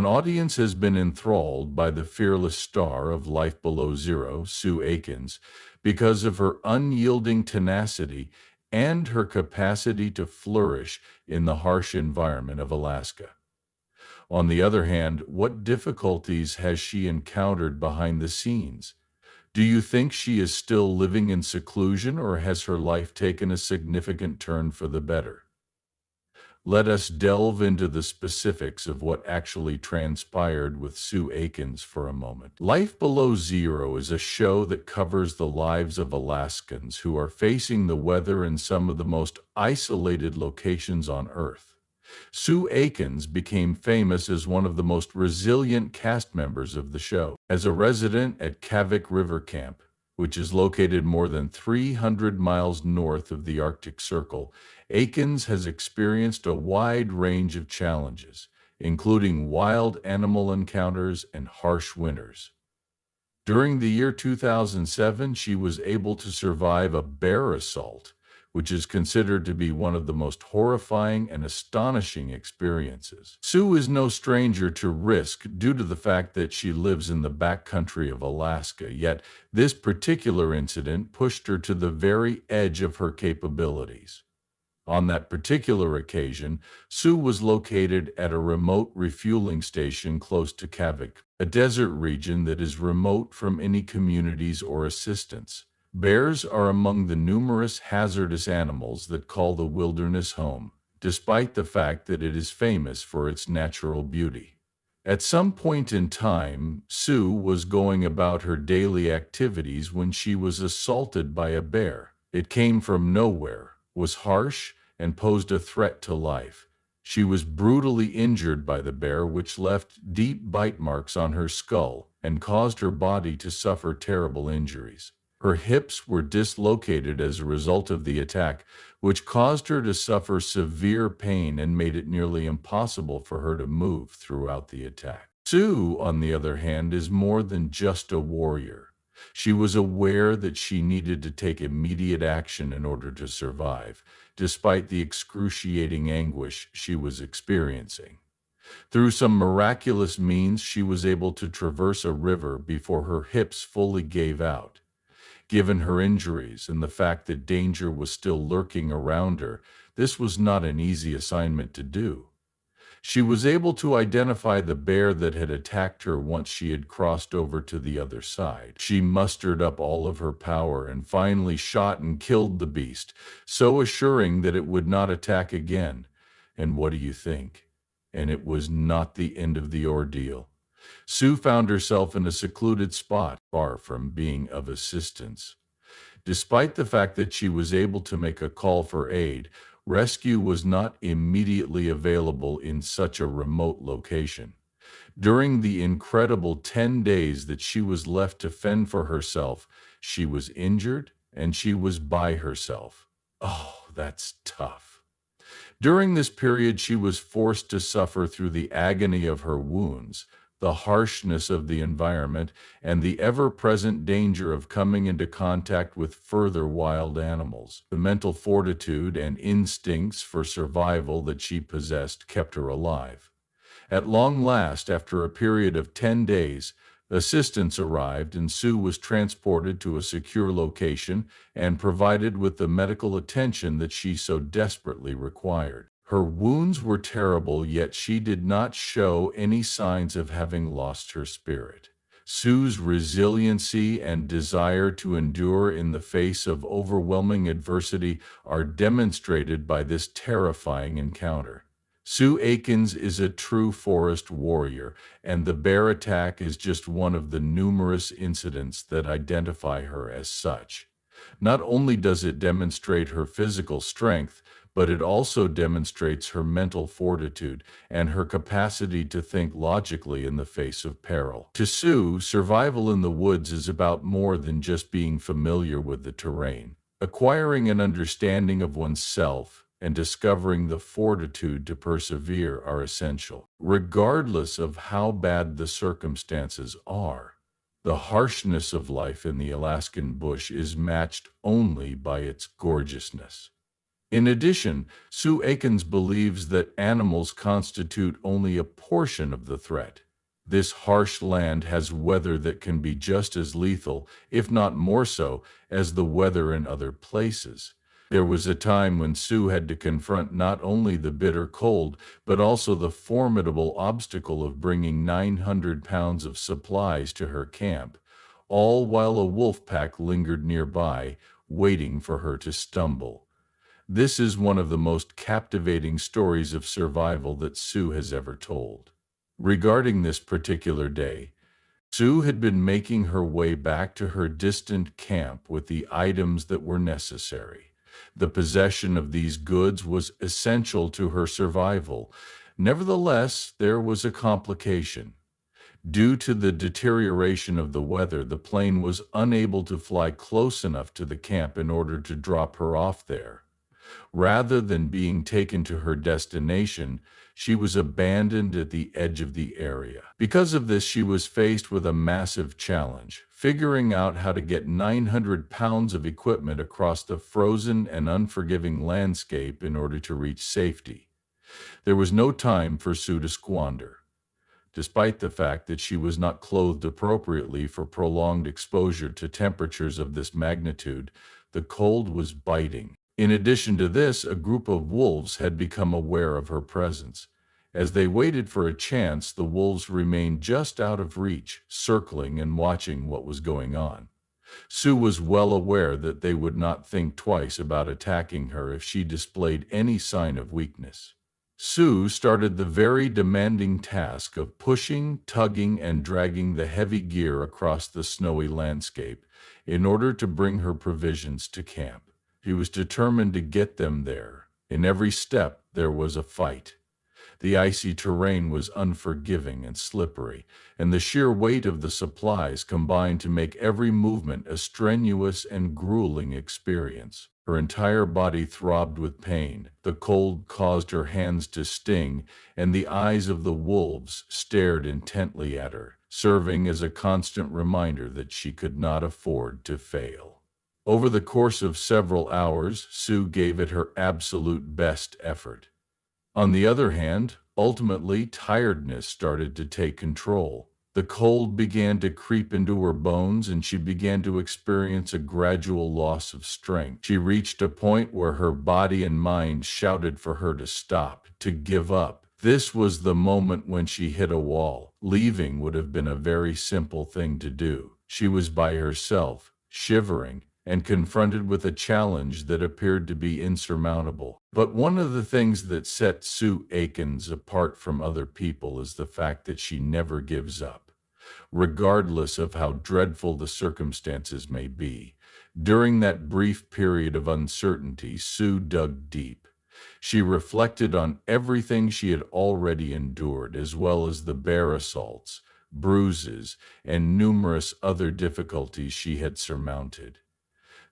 An audience has been enthralled by the fearless star of Life Below Zero, Sue Akins, because of her unyielding tenacity and her capacity to flourish in the harsh environment of Alaska. On the other hand, what difficulties has she encountered behind the scenes? Do you think she is still living in seclusion, or has her life taken a significant turn for the better? Let us delve into the specifics of what actually transpired with Sue Akins for a moment. Life Below Zero is a show that covers the lives of Alaskans who are facing the weather in some of the most isolated locations on Earth. Sue Akins became famous as one of the most resilient cast members of the show. As a resident at Kavik River Camp, which is located more than 300 miles north of the Arctic Circle, Aikens has experienced a wide range of challenges, including wild animal encounters and harsh winters. During the year 2007, she was able to survive a bear assault, which is considered to be one of the most horrifying and astonishing experiences. Sue is no stranger to risk due to the fact that she lives in the backcountry of Alaska, yet this particular incident pushed her to the very edge of her capabilities. On that particular occasion, Sue was located at a remote refueling station close to Kavik, a desert region that is remote from any communities or assistance. Bears are among the numerous hazardous animals that call the wilderness home, despite the fact that it is famous for its natural beauty. At some point in time, Sue was going about her daily activities when she was assaulted by a bear. It came from nowhere, was harsh, and posed a threat to life. She was brutally injured by the bear, which left deep bite marks on her skull and caused her body to suffer terrible injuries. Her hips were dislocated as a result of the attack, which caused her to suffer severe pain and made it nearly impossible for her to move throughout the attack. Sue, on the other hand, is more than just a warrior. She was aware that she needed to take immediate action in order to survive, despite the excruciating anguish she was experiencing. Through some miraculous means, she was able to traverse a river before her hips fully gave out. Given her injuries and the fact that danger was still lurking around her, this was not an easy assignment to do. She was able to identify the bear that had attacked her once she had crossed over to the other side. She mustered up all of her power and finally shot and killed the beast, so assuring that it would not attack again. And what do you think? And it was not the end of the ordeal. Sue found herself in a secluded spot, far from being of assistance. Despite the fact that she was able to make a call for aid, rescue was not immediately available in such a remote location. During the incredible 10 days that she was left to fend for herself, she was injured and she was by herself. Oh, that's tough. During this period, she was forced to suffer through the agony of her wounds, the harshness of the environment, and the ever-present danger of coming into contact with further wild animals. The mental fortitude and instincts for survival that she possessed kept her alive. At long last, after a period of 10 days, assistance arrived and Sue was transported to a secure location and provided with the medical attention that she so desperately required. Her wounds were terrible, yet she did not show any signs of having lost her spirit. Sue's resiliency and desire to endure in the face of overwhelming adversity are demonstrated by this terrifying encounter. Sue Akins is a true forest warrior, and the bear attack is just one of the numerous incidents that identify her as such. Not only does it demonstrate her physical strength, but it also demonstrates her mental fortitude and her capacity to think logically in the face of peril. To Sue, survival in the woods is about more than just being familiar with the terrain. Acquiring an understanding of oneself and discovering the fortitude to persevere are essential. Regardless of how bad the circumstances are, the harshness of life in the Alaskan bush is matched only by its gorgeousness. In addition, Sue Akins believes that animals constitute only a portion of the threat. This harsh land has weather that can be just as lethal, if not more so, as the weather in other places. There was a time when Sue had to confront not only the bitter cold, but also the formidable obstacle of bringing 900 pounds of supplies to her camp, all while a wolf pack lingered nearby, waiting for her to stumble. This is one of the most captivating stories of survival that Sue has ever told. Regarding this particular day, Sue had been making her way back to her distant camp with the items that were necessary. The possession of these goods was essential to her survival. Nevertheless, there was a complication. Due to the deterioration of the weather, the plane was unable to fly close enough to the camp in order to drop her off there. Rather than being taken to her destination, she was abandoned at the edge of the area. Because of this, she was faced with a massive challenge, figuring out how to get 900 pounds of equipment across the frozen and unforgiving landscape in order to reach safety. There was no time for Sue to squander. Despite the fact that she was not clothed appropriately for prolonged exposure to temperatures of this magnitude, the cold was biting. In addition to this, a group of wolves had become aware of her presence. As they waited for a chance, the wolves remained just out of reach, circling and watching what was going on. Sue was well aware that they would not think twice about attacking her if she displayed any sign of weakness. Sue started the very demanding task of pushing, tugging, and dragging the heavy gear across the snowy landscape in order to bring her provisions to camp. She was determined to get them there. In every step, there was a fight. The icy terrain was unforgiving and slippery, and the sheer weight of the supplies combined to make every movement a strenuous and grueling experience. Her entire body throbbed with pain. The cold caused her hands to sting, and the eyes of the wolves stared intently at her, serving as a constant reminder that she could not afford to fail. Over the course of several hours, Sue gave it her absolute best effort. On the other hand, ultimately, tiredness started to take control. The cold began to creep into her bones, and she began to experience a gradual loss of strength. She reached a point where her body and mind shouted for her to stop, to give up. This was the moment when she hit a wall. Leaving would have been a very simple thing to do. She was by herself, shivering, and confronted with a challenge that appeared to be insurmountable. But one of the things that set Sue Akins apart from other people is the fact that she never gives up, regardless of how dreadful the circumstances may be. During that brief period of uncertainty, Sue dug deep. She reflected on everything she had already endured, as well as the bear assaults, bruises, and numerous other difficulties she had surmounted.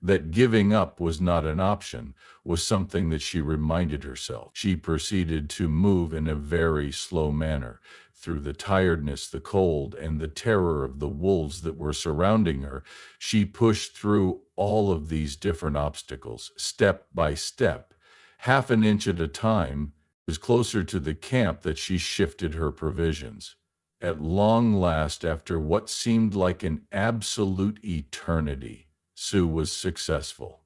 That giving up was not an option was something that she reminded herself. She proceeded to move in a very slow manner through the tiredness, the cold, and the terror of the wolves that were surrounding her. She pushed through all of these different obstacles, step by step, half an inch at a time. It was closer to the camp that she shifted her provisions. At long last, after what seemed like an absolute eternity, Sue was successful.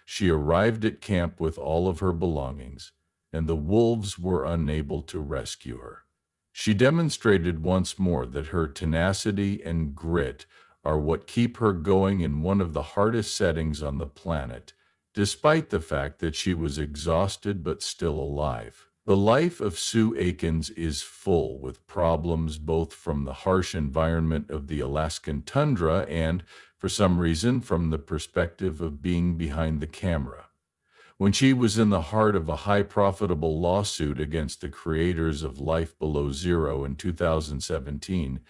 She arrived at camp with all of her belongings, and the wolves were unable to rescue her. She demonstrated once more that her tenacity and grit are what keep her going in one of the hardest settings on the planet, despite the fact that she was exhausted but still alive. The life of Sue Akins is full with problems both from the harsh environment of the Alaskan tundra and, for some reason, from the perspective of being behind the camera. When she was in the heart of a high-profitable lawsuit against the creators of Life Below Zero in 2017,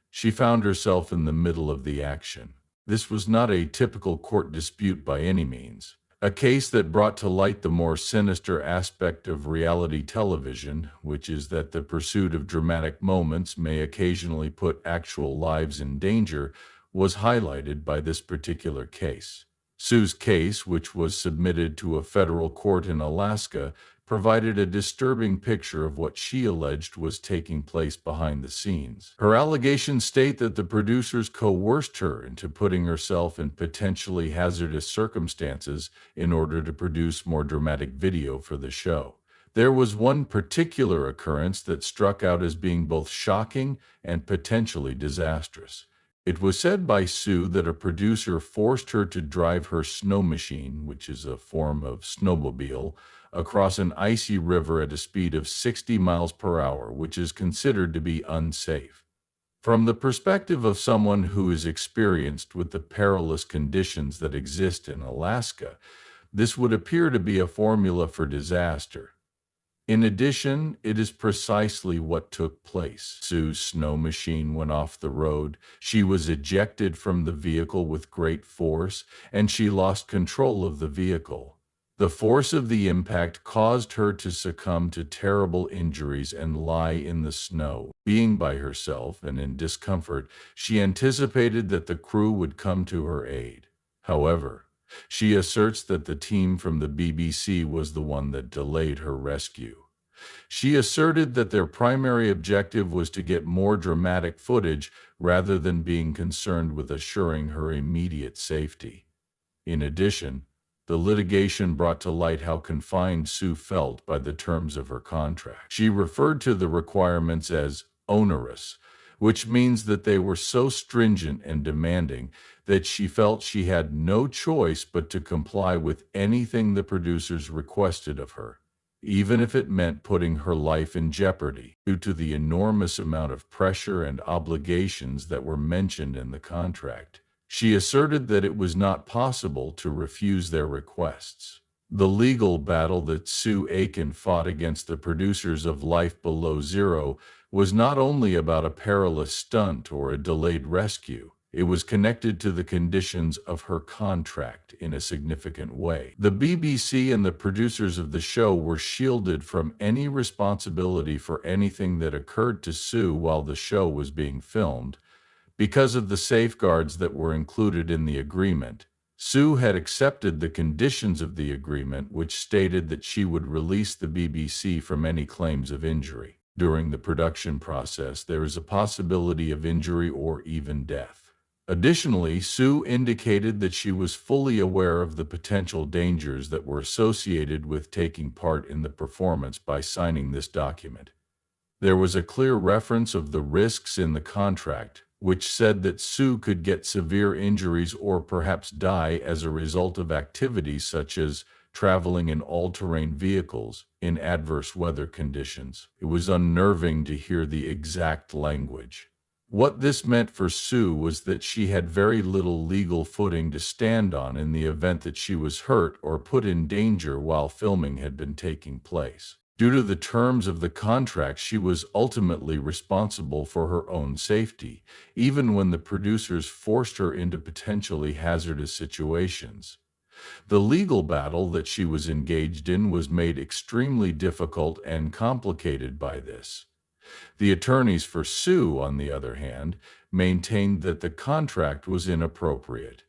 she found herself in the middle of the action. This was not a typical court dispute by any means. A case that brought to light the more sinister aspect of reality television, which is that the pursuit of dramatic moments may occasionally put actual lives in danger, was highlighted by this particular case. Sue's case, which was submitted to a federal court in Alaska, provided a disturbing picture of what she alleged was taking place behind the scenes. Her allegations state that the producers coerced her into putting herself in potentially hazardous circumstances in order to produce more dramatic video for the show. There was one particular occurrence that struck out as being both shocking and potentially disastrous. It was said by Sue that a producer forced her to drive her snow machine, which is a form of snowmobile, across an icy river at a speed of 60 miles per hour, which is considered to be unsafe. From the perspective of someone who is experienced with the perilous conditions that exist in Alaska, this would appear to be a formula for disaster. In addition, it is precisely what took place. Sue's snow machine went off the road, she was ejected from the vehicle with great force, and she lost control of the vehicle. The force of the impact caused her to succumb to terrible injuries and lie in the snow. Being by herself and in discomfort, she anticipated that the crew would come to her aid. However, she asserts that the team from the BBC was the one that delayed her rescue. She asserted that their primary objective was to get more dramatic footage rather than being concerned with assuring her immediate safety. In addition, the litigation brought to light how confined Sue felt by the terms of her contract. She referred to the requirements as onerous, which means that they were so stringent and demanding that she felt she had no choice but to comply with anything the producers requested of her, even if it meant putting her life in jeopardy. Due to the enormous amount of pressure and obligations that were mentioned in the contract, she asserted that it was not possible to refuse their requests. The legal battle that Sue Akins fought against the producers of Life Below Zero was not only about a perilous stunt or a delayed rescue. It was connected to the conditions of her contract in a significant way. The BBC and the producers of the show were shielded from any responsibility for anything that occurred to Sue while the show was being filmed, because of the safeguards that were included in the agreement. Sue had accepted the conditions of the agreement, which stated that she would release the BBC from any claims of injury. During the production process, there is a possibility of injury or even death. Additionally, Sue indicated that she was fully aware of the potential dangers that were associated with taking part in the performance by signing this document. There was a clear reference of the risks in the contract, which said that Sue could get severe injuries or perhaps die as a result of activities such as traveling in all-terrain vehicles in adverse weather conditions. It was unnerving to hear the exact language. What this meant for Sue was that she had very little legal footing to stand on in the event that she was hurt or put in danger while filming had been taking place. Due to the terms of the contract, she was ultimately responsible for her own safety, even when the producers forced her into potentially hazardous situations. The legal battle that she was engaged in was made extremely difficult and complicated by this. The attorneys for Sue, on the other hand, maintained that the contract was inappropriate.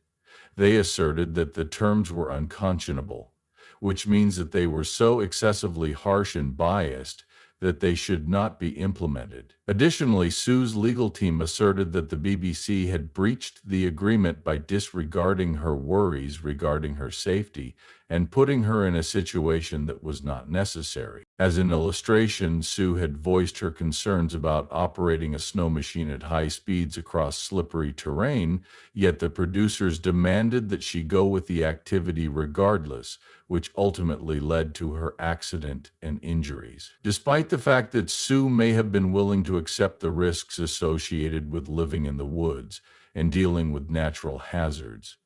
They asserted that the terms were unconscionable, which means that they were so excessively harsh and biased that they should not be implemented. Additionally, Sue's legal team asserted that the BBC had breached the agreement by disregarding her worries regarding her safety and putting her in a situation that was not necessary. As an illustration, Sue had voiced her concerns about operating a snow machine at high speeds across slippery terrain, yet the producers demanded that she go with the activity regardless, which ultimately led to her accident and injuries. Despite the fact that Sue may have been willing to accept the risks associated with living in the woods and dealing with natural hazards,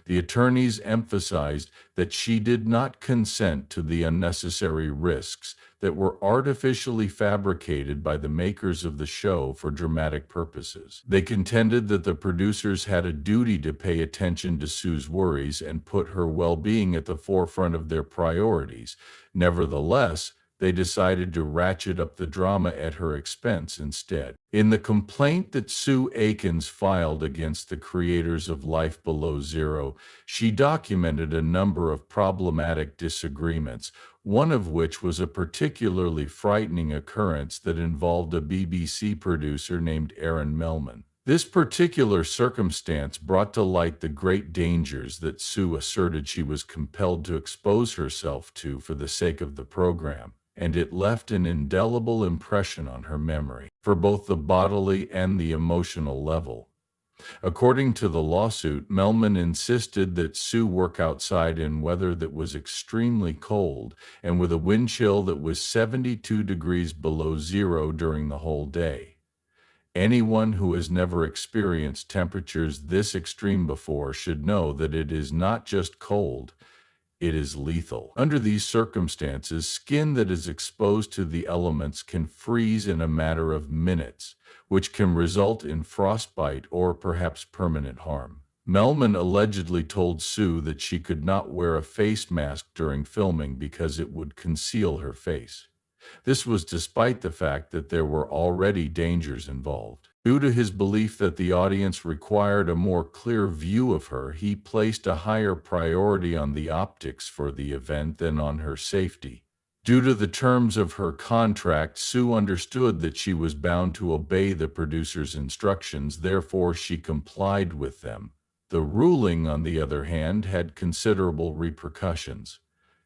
the attorneys emphasized that she did not consent to the unnecessary risks that were artificially fabricated by the makers of the show for dramatic purposes. They contended that the producers had a duty to pay attention to Sue's worries and put her well-being at the forefront of their priorities. Nevertheless, they decided to ratchet up the drama at her expense instead. In the complaint that Sue Akins filed against the creators of Life Below Zero, she documented a number of problematic disagreements, one of which was a particularly frightening occurrence that involved a BBC producer named Aaron Melman. This particular circumstance brought to light the great dangers that Sue asserted she was compelled to expose herself to for the sake of the program, and it left an indelible impression on her memory, for both the bodily and the emotional level. According to the lawsuit, Melman insisted that Sue work outside in weather that was extremely cold and with a wind chill that was 72 degrees below zero during the whole day. Anyone who has never experienced temperatures this extreme before should know that it is not just cold, it is lethal. Under these circumstances, skin that is exposed to the elements can freeze in a matter of minutes, which can result in frostbite or perhaps permanent harm. Melman allegedly told Sue that she could not wear a face mask during filming because it would conceal her face. This was despite the fact that there were already dangers involved. Due to his belief that the audience required a more clear view of her, he placed a higher priority on the optics for the event than on her safety. Due to the terms of her contract, Sue understood that she was bound to obey the producer's instructions, therefore she complied with them. The ruling, on the other hand, had considerable repercussions.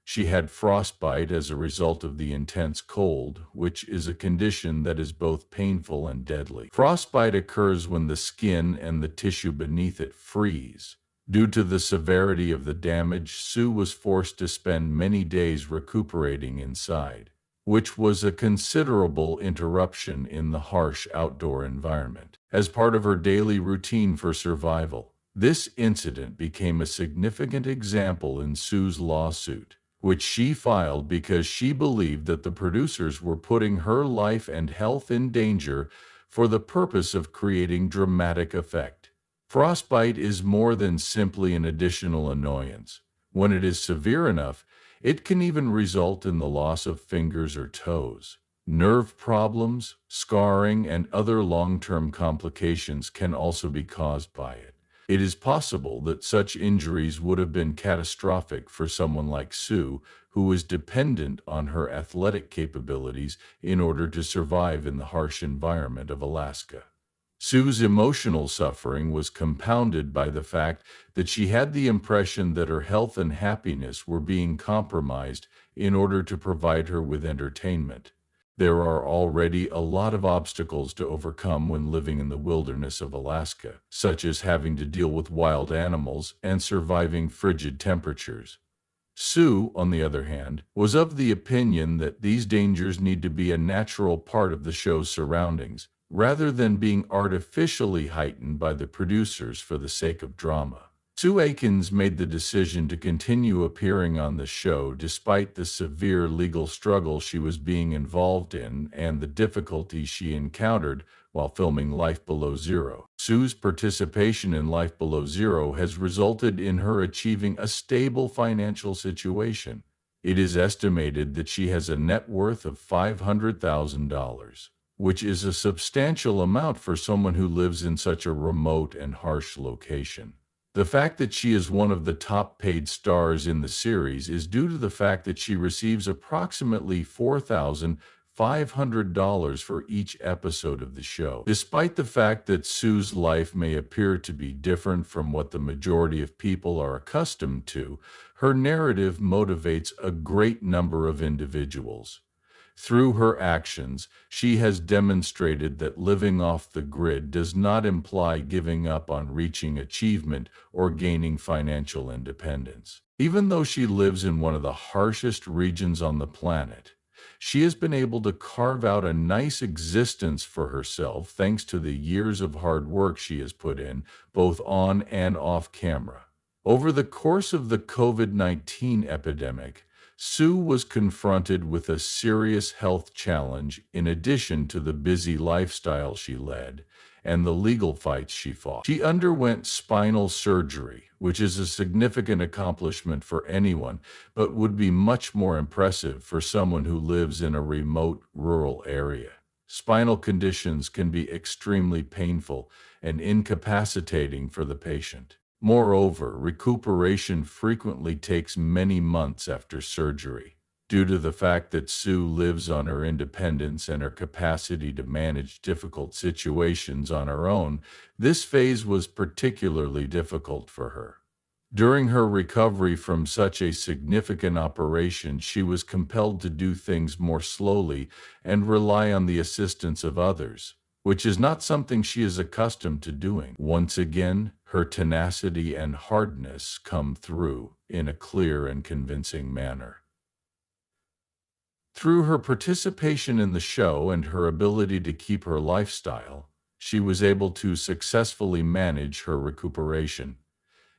She had frostbite as a result of the intense cold, which is a condition that is both painful and deadly. Frostbite occurs when the skin and the tissue beneath it freeze. Due to the severity of the damage, Sue was forced to spend many days recuperating inside, which was a considerable interruption in the harsh outdoor environment. As part of her daily routine for survival, this incident became a significant example in Sue's lawsuit, which she filed because she believed that the producers were putting her life and health in danger for the purpose of creating dramatic effect. Frostbite is more than simply an additional annoyance. When it is severe enough, it can even result in the loss of fingers or toes. Nerve problems, scarring, and other long-term complications can also be caused by it. It is possible that such injuries would have been catastrophic for someone like Sue, who was dependent on her athletic capabilities in order to survive in the harsh environment of Alaska. Sue's emotional suffering was compounded by the fact that she had the impression that her health and happiness were being compromised in order to provide her with entertainment. There are already a lot of obstacles to overcome when living in the wilderness of Alaska, such as having to deal with wild animals and surviving frigid temperatures. Sue, on the other hand, was of the opinion that these dangers need to be a natural part of the show's surroundings, rather than being artificially heightened by the producers for the sake of drama. Sue Akins made the decision to continue appearing on the show despite the severe legal struggle she was being involved in and the difficulties she encountered while filming Life Below Zero. Sue's participation in Life Below Zero has resulted in her achieving a stable financial situation. It is estimated that she has a net worth of $500,000, which is a substantial amount for someone who lives in such a remote and harsh location. The fact that she is one of the top paid stars in the series is due to the fact that she receives approximately $4,500 for each episode of the show. Despite the fact that Sue's life may appear to be different from what the majority of people are accustomed to, her narrative motivates a great number of individuals. Through her actions, she has demonstrated that living off the grid does not imply giving up on reaching achievement or gaining financial independence. Even though she lives in one of the harshest regions on the planet, she has been able to carve out a nice existence for herself thanks to the years of hard work she has put in, both on and off camera. Over the course of the COVID-19 epidemic, Sue was confronted with a serious health challenge in addition to the busy lifestyle she led and the legal fights she fought. She underwent spinal surgery, which is a significant accomplishment for anyone, but would be much more impressive for someone who lives in a remote, rural area. Spinal conditions can be extremely painful and incapacitating for the patient. Moreover, recuperation frequently takes many months after surgery. Due to the fact that Sue lives on her independence and her capacity to manage difficult situations on her own, this phase was particularly difficult for her. During her recovery from such a significant operation, she was compelled to do things more slowly and rely on the assistance of others, which is not something she is accustomed to doing. Once again, her tenacity and hardness come through in a clear and convincing manner. Through her participation in the show and her ability to keep her lifestyle, she was able to successfully manage her recuperation.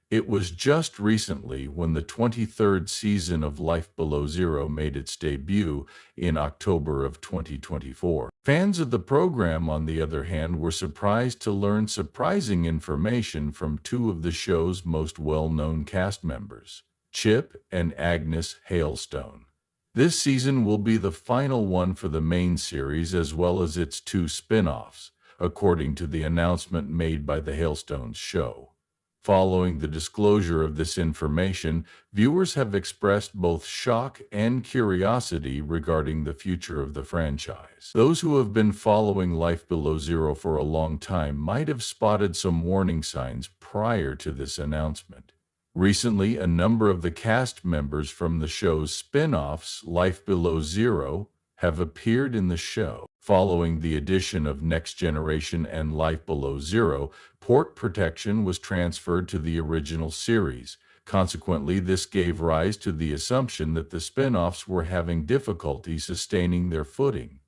It was just recently when the 23rd season of Life Below Zero made its debut in October of 2024. Fans of the program, on the other hand, were surprised to learn surprising information from two of the show's most well-known cast members, Chip and Agnes Hailstone. This season will be the final one for the main series as well as its two spin-offs, according to the announcement made by the Hailstones show. Following the disclosure of this information, viewers have expressed both shock and curiosity regarding the future of the franchise. Those who have been following Life Below Zero for a long time might have spotted some warning signs prior to this announcement. Recently, a number of the cast members from the show's spin-offs, Life Below Zero, have appeared in the show. Following the addition of Next Generation and Life Below Zero, port protection was transferred to the original series. Consequently, this gave rise to the assumption that the spin-offs were having difficulty sustaining their footing.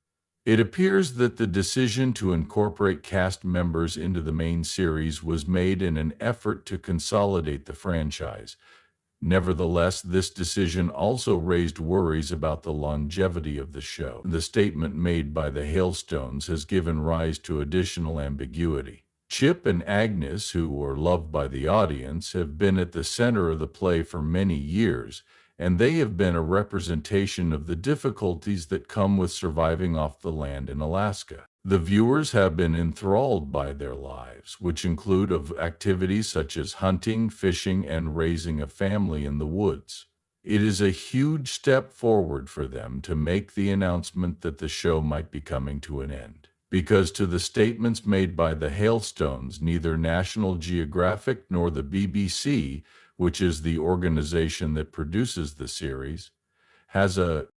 It appears that the decision to incorporate cast members into the main series was made in an effort to consolidate the franchise. Nevertheless, this decision also raised worries about the longevity of the show. The statement made by the Hailstones has given rise to additional ambiguity. Chip and Agnes, who are loved by the audience, have been at the center of the play for many years, and they have been a representation of the difficulties that come with surviving off the land in Alaska. The viewers have been enthralled by their lives, which include of activities such as hunting, fishing, and raising a family in the woods. It is a huge step forward for them to make the announcement that the show might be coming to an end. Because to the statements made by the Hailstones, neither National Geographic nor the BBC, which is the organization that produces the series, has a